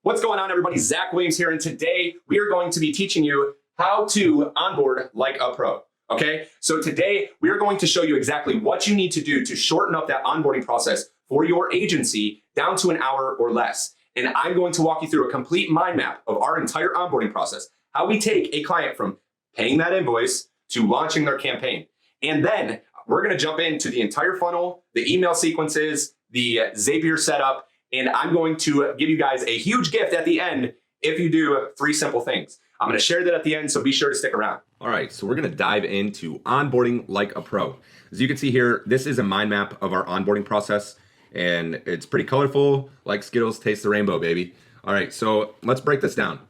What's going on, everybody? Zach Williams here, and today we are going to be teaching you how to onboard like a pro. Okay, so today we are going to show you exactly what you need to do to shorten up that onboarding process for your agency down to an hour or less. And I'm going to walk you through a complete mind map of our entire onboarding process, how we take a client from paying that invoice to launching their campaign. And then we're going to jump into the entire funnel, the email sequences, the Zapier setup, and I'm going to give you guys a huge gift at the end if you do 3 simple things. I'm going to share that at the end, so be sure to stick around. All right, so we're going to dive into onboarding like a pro. As you can see here, this is a mind map of our onboarding process, and it's pretty colorful, like Skittles, taste the rainbow, baby. All right, so let's break this down.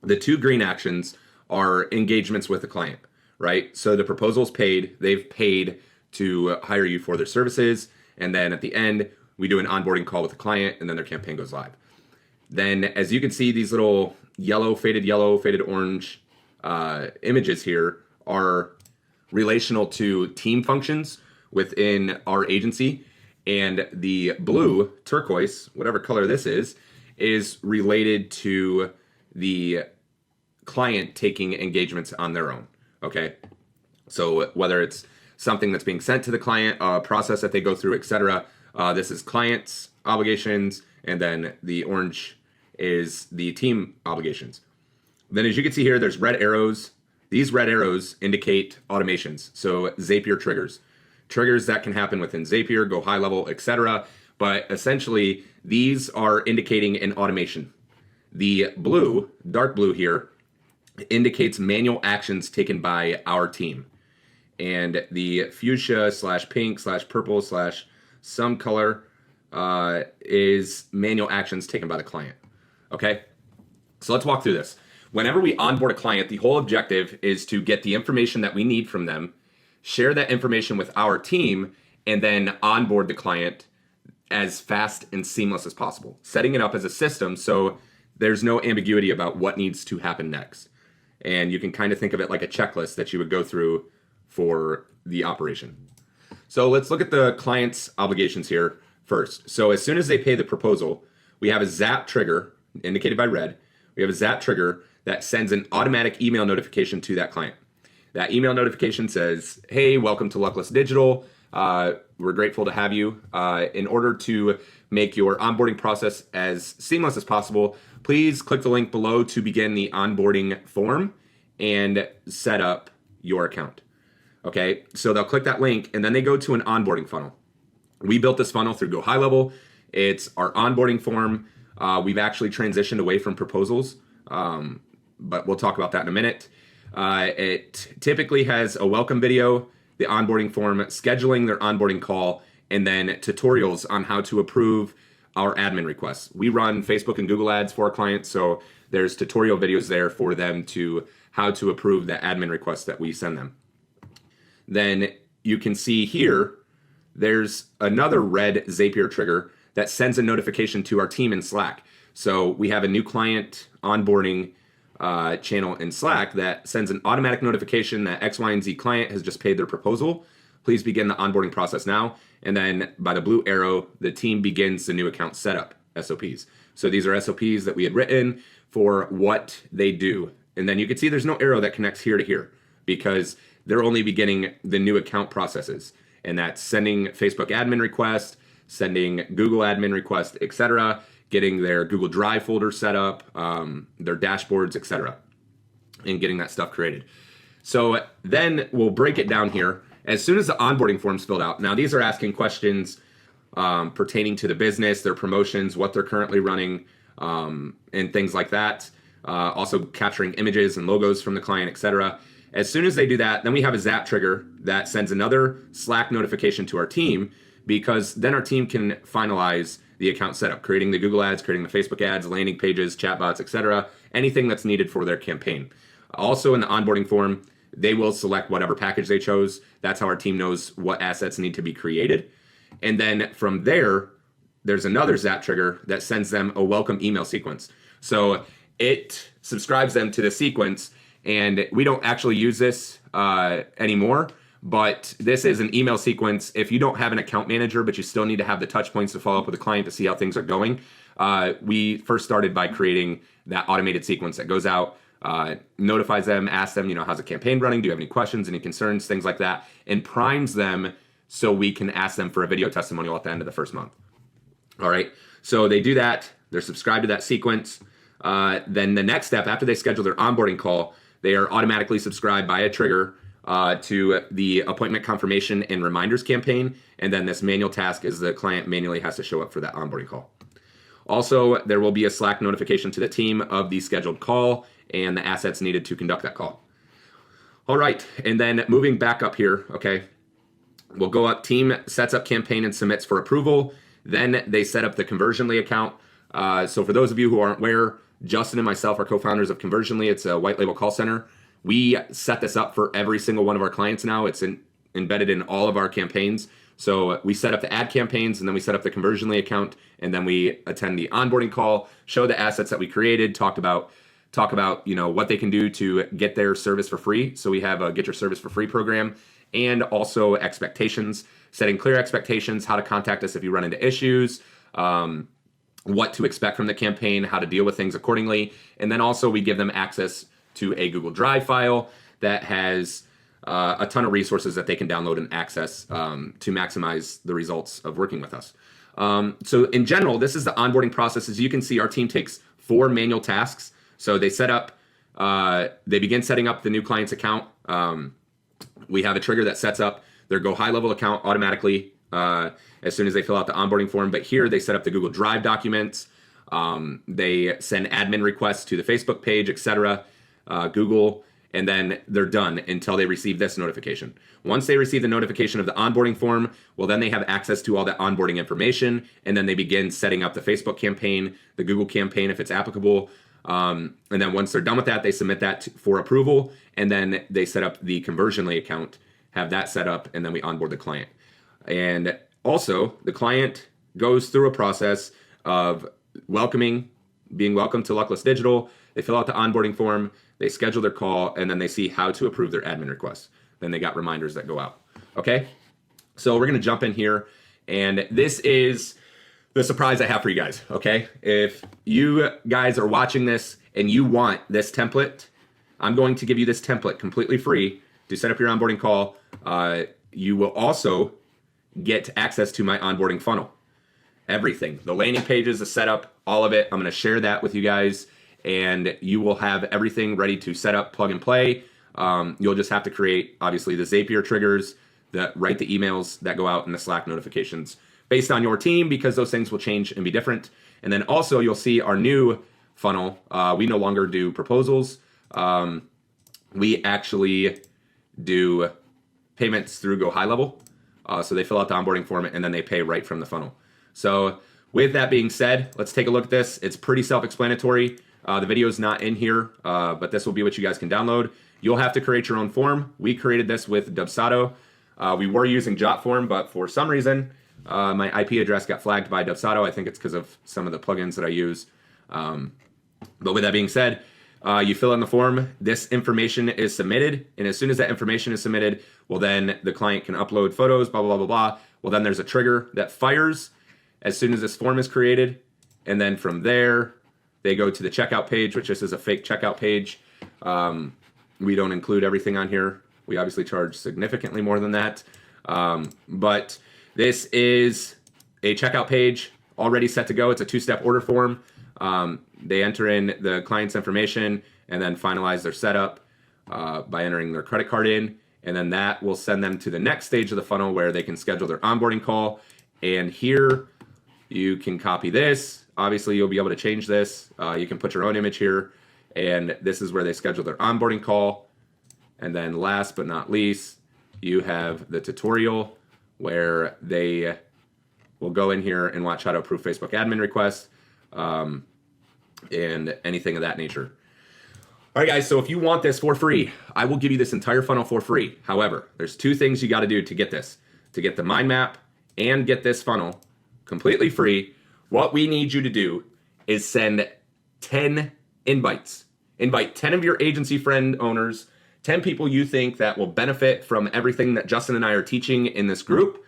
The 2 green actions are engagements with the client, right? So the proposal's paid, they've paid to hire you for their services, and then at the end, we do an onboarding call with the client, and then their campaign goes live. Then, as you can see, these little yellow, faded orange images here are relational to team functions within our agency. And the blue, turquoise, whatever color this is related to the client taking engagements on their own, okay? So whether it's something that's being sent to the client, a process that they go through, etc. This is client's obligations, and then the orange is the team obligations. Then as you can see here, there's red arrows. These red arrows indicate automations, so Zapier triggers. Triggers that can happen within Zapier, go high level, etc. But essentially, these are indicating an automation. The blue, dark blue here, indicates manual actions taken by our team. And the fuchsia / pink / purple / some color is manual actions taken by the client. Okay, so let's walk through this. Whenever we onboard a client, the whole objective is to get the information that we need from them, share that information with our team, and then onboard the client as fast and seamless as possible, setting it up as a system so there's no ambiguity about what needs to happen next. And you can kind of think of it like a checklist that you would go through for the operation. So let's look at the client's obligations here first. So as soon as they pay the proposal, we have a Zap trigger indicated by red. We have a Zap trigger that sends an automatic email notification to that client. That email notification says, hey, welcome to Luckless Digital. We're grateful to have you. In order to make your onboarding process as seamless as possible, please click the link below to begin the onboarding form and set up your account. Okay, so they'll click that link and then they go to an onboarding funnel. We built this funnel through Go High Level. It's our onboarding form. We've actually transitioned away from proposals, but we'll talk about that in a minute. It typically has a welcome video, the onboarding form, scheduling their onboarding call, and then tutorials on how to approve our admin requests. We run Facebook and Google ads for our clients, so there's tutorial videos there for them to how to approve the admin requests that we send them. Then you can see here, there's another red Zapier trigger that sends a notification to our team in Slack. So we have a new client onboarding channel in Slack that sends an automatic notification that X, Y, and Z client has just paid their proposal. Please begin the onboarding process now. And then by the blue arrow, the team begins the new account setup, SOPs. So these are SOPs that we had written for what they do. And then you can see there's no arrow that connects here to here because they're only beginning the new account processes. And that's sending Facebook admin request, sending Google admin request, etc., getting their Google Drive folder set up, their dashboards, etc., and getting that stuff created. So then we'll break it down here. As soon as the onboarding form's filled out, now these are asking questions pertaining to the business, their promotions, what they're currently running, and things like that. Also capturing images and logos from the client, etc. As soon as they do that, then we have a Zap trigger that sends another Slack notification to our team because then our team can finalize the account setup, creating the Google ads, creating the Facebook ads, landing pages, chatbots, etc., anything that's needed for their campaign. Also in the onboarding form, they will select whatever package they chose. That's how our team knows what assets need to be created. And then from there, there's another Zap trigger that sends them a welcome email sequence. So it subscribes them to the sequence, and we don't actually use this anymore, but this is an email sequence. If you don't have an account manager, but you still need to have the touch points to follow up with the client to see how things are going, we first started by creating that automated sequence that goes out, notifies them, asks them, how's the campaign running? Do you have any questions, any concerns, things like that, and primes them so we can ask them for a video testimonial at the end of the first month. All right, so they do that. They're subscribed to that sequence. Then the next step, after they schedule their onboarding call, they are automatically subscribed by a trigger to the appointment confirmation and reminders campaign. And then this manual task is the client manually has to show up for that onboarding call. Also, there will be a Slack notification to the team of the scheduled call and the assets needed to conduct that call. All right, and then moving back up here, okay, we'll go up, team sets up campaign and submits for approval. Then they set up the Conversionly account. So for those of you who aren't aware, Justin and myself are co-founders of Conversionly. It's a white label call center. We set this up for every single one of our clients now. It's embedded in all of our campaigns. So we set up the ad campaigns, and then we set up the Conversionly account, and then we attend the onboarding call, show the assets that we created, talk about what they can do to get their service for free. So we have a Get Your Service for Free program, and also expectations, setting clear expectations, how to contact us if you run into issues, what to expect from the campaign, how to deal with things accordingly. And then also we give them access to a Google Drive file that has a ton of resources that they can download and access to maximize the results of working with us. So in general, this is the onboarding process. As you can see, our team takes 4 manual tasks. So they they begin setting up the new client's account. We have a trigger that sets up their Go High Level account automatically as soon as they fill out the onboarding form. But here they set up the Google Drive documents. They send admin requests to the Facebook page, etc., Google, and then they're done until they receive this notification. Once they receive the notification of the onboarding form, well, then they have access to all the onboarding information, and then they begin setting up the Facebook campaign, the Google campaign if it's applicable. And then once they're done with that, they submit that for approval, and then they set up the Conversionly account, have that set up, and then we onboard the client. And also, the client goes through a process of being welcomed to Luckless Digital. They fill out the onboarding form, they schedule their call, and then they see how to approve their admin requests. Then they got reminders that go out. Okay, so we're gonna jump in here, and this is the surprise I have for you guys, okay? If you guys are watching this and you want this template, I'm going to give you this template completely free to set up your onboarding call. You will also get access to my onboarding funnel. Everything, the landing pages, the setup, all of it. I'm gonna share that with you guys, and you will have everything ready to set up, plug and play. You'll just have to create, obviously, the Zapier triggers, write the emails that go out, and the Slack notifications based on your team, because those things will change and be different. And then also you'll see our new funnel. We no longer do proposals. We actually do payments through Go High Level. So they fill out the onboarding form and then they pay right from the funnel. So with that being said, let's take a look at this. It's pretty self-explanatory. The video is not in here, but this will be what you guys can download. You'll have to create your own form. We created this with Dubsado. We were using JotForm, but for some reason, my IP address got flagged by Dubsado. I think it's because of some of the plugins that I use. But with that being said, you fill in the form, this information is submitted, and as soon as that information is submitted, well, then the client can upload photos, blah, blah, blah, blah, blah. Well, then there's a trigger that fires as soon as this form is created, and then from there, they go to the checkout page, which this is a fake checkout page. We don't include everything on here. We obviously charge significantly more than that, but this is a checkout page already set to go. It's a 2-step order form. They enter in the client's information and then finalize their setup by entering their credit card in. And then that will send them to the next stage of the funnel where they can schedule their onboarding call. And here you can copy this. Obviously, you'll be able to change this. You can put your own image here. And this is where they schedule their onboarding call. And then last but not least, you have the tutorial where they will go in here and watch how to approve Facebook admin requests and anything of that nature. All right, guys, so if you want this for free, I will give you this entire funnel for free. However, there's 2 things you got to do to get this. To get the mind map and get this funnel completely free, what we need you to do is send 10 invites. Invite 10 of your agency friend owners, 10 people you think that will benefit from everything that Justin and I are teaching in this group.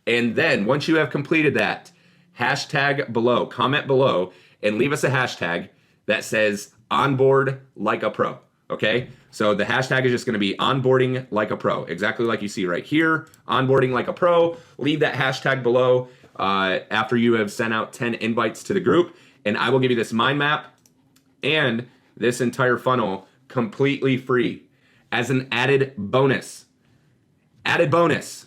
And then once you have completed that, hashtag below, comment below, and leave us a hashtag that says Onboard Like a Pro. Okay, so the hashtag is just going to be Onboarding Like a Pro, exactly like you see right here, Onboarding Like a Pro. Leave that hashtag below after you have sent out 10 invites to the group, and I will give you this mind map and this entire funnel completely free as an added bonus. Added bonus,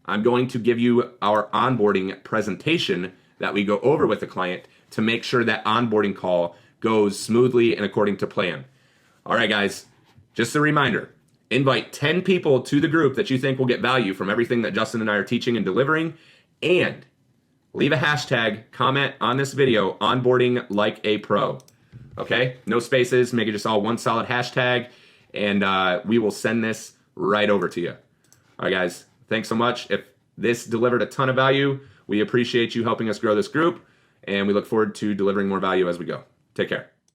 I'm going to give you our onboarding presentation that we go over with the client to make sure that onboarding call goes smoothly and according to plan. All right, guys, just a reminder, invite 10 people to the group that you think will get value from everything that Justin and I are teaching and delivering, and leave a hashtag comment on this video, Onboarding Like a Pro. Okay, no spaces, make it just all one solid hashtag, and we will send this right over to you. All right, guys, thanks so much. If this delivered a ton of value, we appreciate you helping us grow this group, and we look forward to delivering more value as we go. Take care.